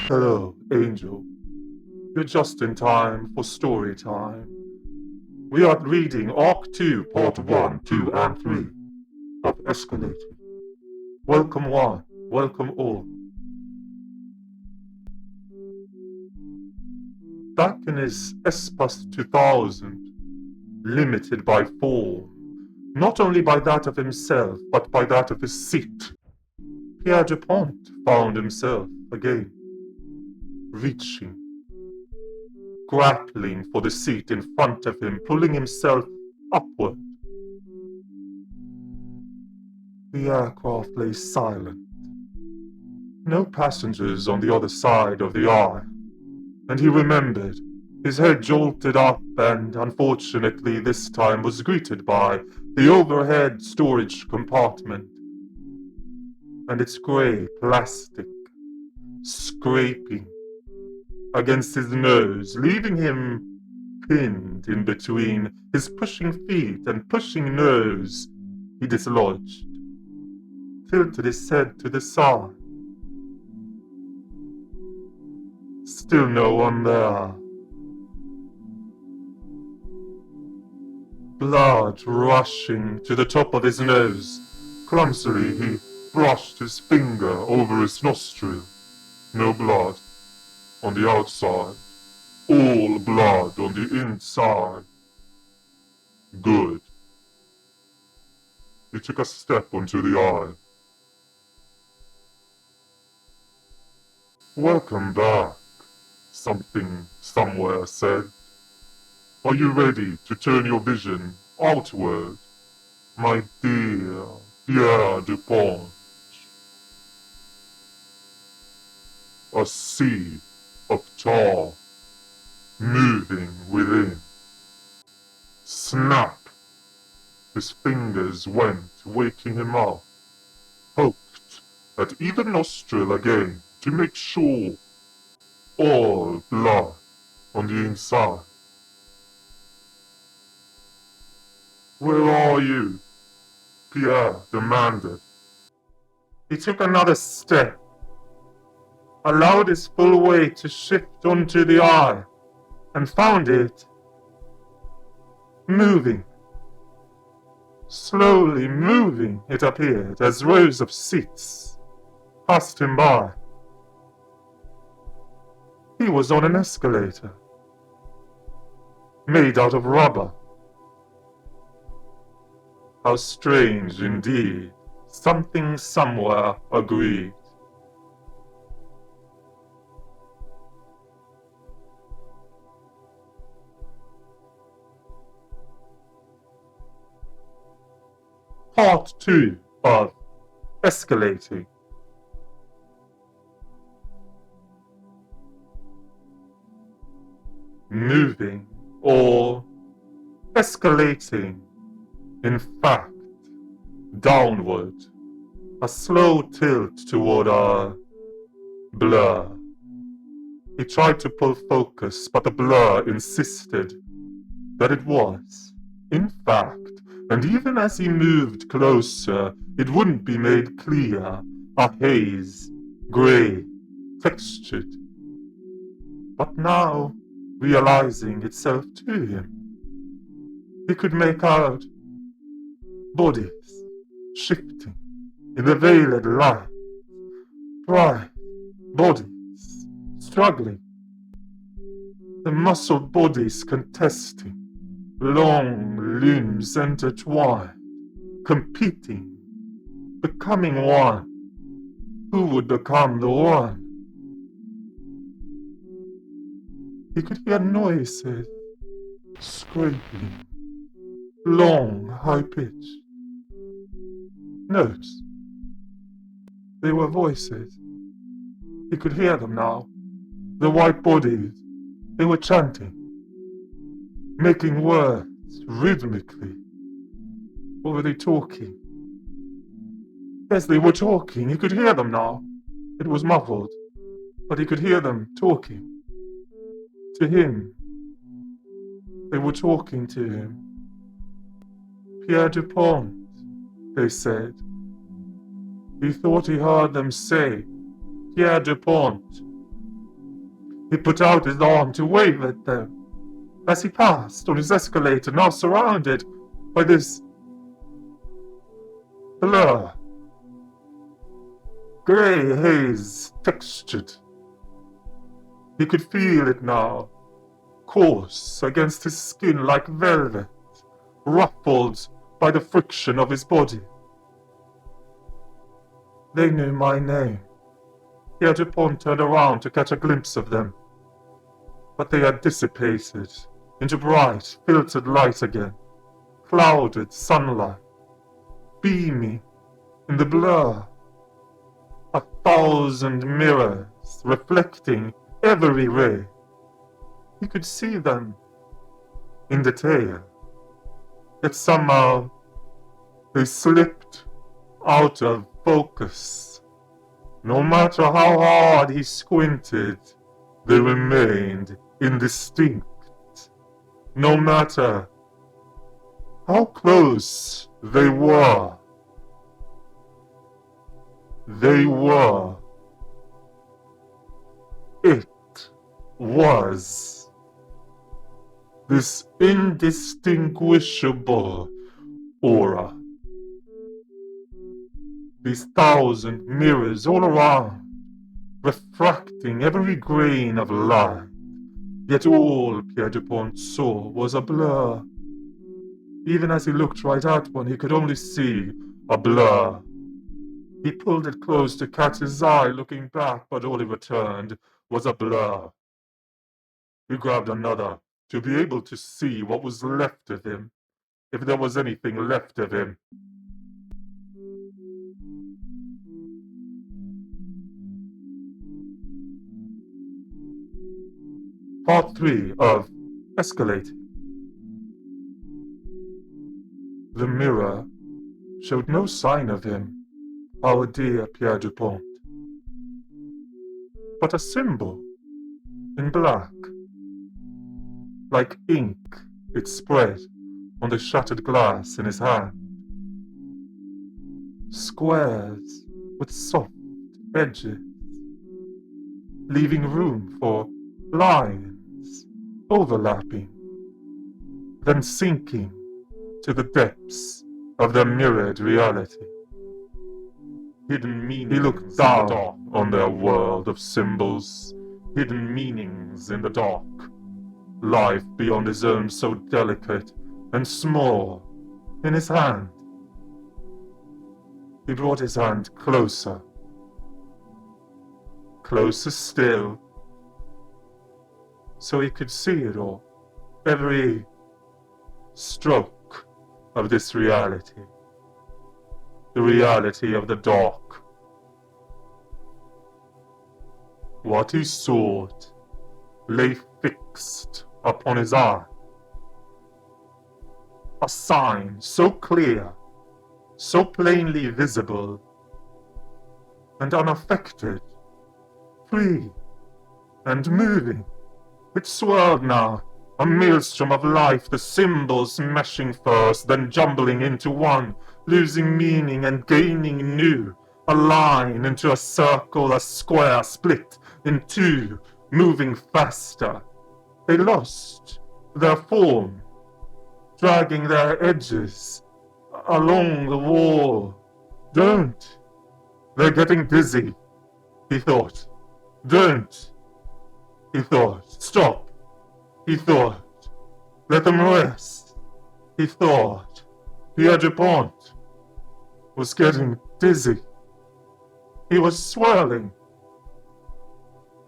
Hello, Angel. You're just in time for story time. We are reading Arc 2, Part 1, 2, and 3 of Escalator. Welcome one, welcome all. Back in his Espas 2000, limited by form, not only by that of himself, but by that of his seat, Pierre Dupont found himself again, reaching, grappling for the seat in front of him, pulling himself upward. The aircraft lay silent. No passengers on the other side of the aisle, and he remembered. His head jolted up and, unfortunately, this time was greeted by the overhead storage compartment and its grey plastic scraping against his nose, leaving him pinned in between his pushing feet and pushing nose. He dislodged, tilted his head to the side. Still no one there. Blood rushing to the top of his nose. Clumsily he brushed his finger over his nostril. No blood on the outside. All blood on the inside. Good. He took a step onto the aisle. Welcome back, something somewhere said. Are you ready to turn your vision outward, my dear Pierre Dupont? A sea of tar moving within. Snap! His fingers went, waking him up. Poked at either nostril again to make sure. All blood on the inside. Where are you? Pierre demanded. He took another step, allowed his full weight to shift onto the eye, and found it moving. Slowly moving, it appeared, as rows of seats passed him by. He was on an escalator, made out of rubber. How strange indeed, something somewhere agreed. Part 2 of Escalating. Moving or escalating. In fact, downward, a slow tilt toward a blur. He tried to pull focus, but the blur insisted that it was, in fact, and even as he moved closer, it wouldn't be made clear, a haze, grey, textured. But now, realizing itself to him, he could make out bodies shifting in the veiled light, bright bodies struggling, the muscled bodies contesting, long limbs intertwined, competing, becoming one. Who would become the one? He could hear noises, scraping, long, high-pitched notes. They were voices. He could hear them now. The white bodies, they were chanting, making words rhythmically. Or were they talking? Yes, they were talking. He could hear them now. It was muffled, but he could hear them talking. To him. They were talking to him. Pierre Dupont, they said. He thought he heard them say, Pierre Dupont, He put out his arm to wave at them as he passed on his escalator, now surrounded by this blur. Grey haze textured. He could feel it now, coarse against his skin like velvet, ruffled by the friction of his body. They knew my name. Pierre Dupont turned around to catch a glimpse of them, but they had dissipated into bright, filtered light again, clouded sunlight, beaming in the blur. 1,000 mirrors reflecting every ray. He could see them in detail, yet somehow they slipped out of focus. No matter how hard he squinted, they remained indistinct. No matter how close they were. It was this indistinguishable aura. These 1,000 mirrors all around, refracting every grain of light. Yet all Pierre Dupont saw was a blur. Even as he looked right at one, he could only see a blur. He pulled it close to catch his eye, looking back, but all he returned was a blur. He grabbed another to be able to see what was left of him, if there was anything left of him. Part 3 of Escalating. The mirror showed no sign of him, our dear Pierre Dupont, but a symbol in black. Like ink, it spread on the shattered glass in his hand. Squares with soft edges, leaving room for lines overlapping, then sinking to the depths of their mirrored reality. Hidden meaning. He looked down on their world of symbols, hidden meanings in the dark. Life beyond his own, so delicate and small, in his hand. He brought his hand closer. Closer still, so he could see it all. Every stroke of this reality. The reality of the dark. What he sought lay fixed upon his eye. A sign so clear, so plainly visible, and unaffected, free and moving. It swirled now, a maelstrom of life, the symbols meshing first, then jumbling into one, losing meaning and gaining new. A line into a circle, a square split in two, moving faster. They lost their form, dragging their edges along the wall. Don't! They're getting dizzy, he thought. Don't! He thought. Stop! He thought. Let them rest. He thought. Pierre Dupont was getting dizzy. He was swirling.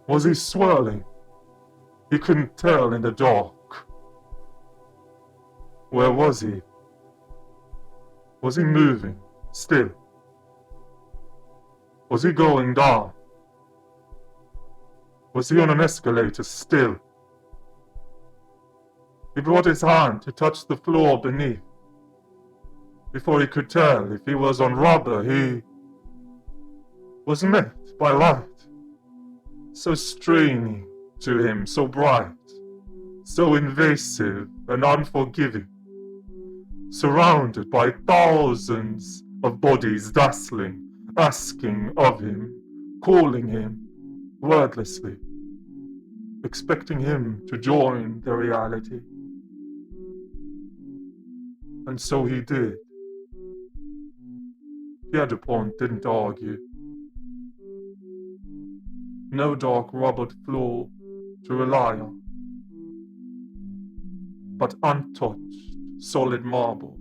Was he swirling? He couldn't tell in the dark. Where was he? Was he moving still? Was he going down? Was he on an escalator still? He brought his hand to touch the floor beneath. Before he could tell if he was on rubber, he was met by light, so straining to him, so bright, so invasive and unforgiving, surrounded by thousands of bodies dazzling, asking of him, calling him wordlessly. expecting him to join their reality. And so he did. Pierre Dupont didn't argue. No dark rubbered floor to rely on, but untouched solid marble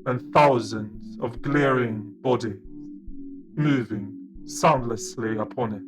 and thousands of glaring bodies moving soundlessly upon it.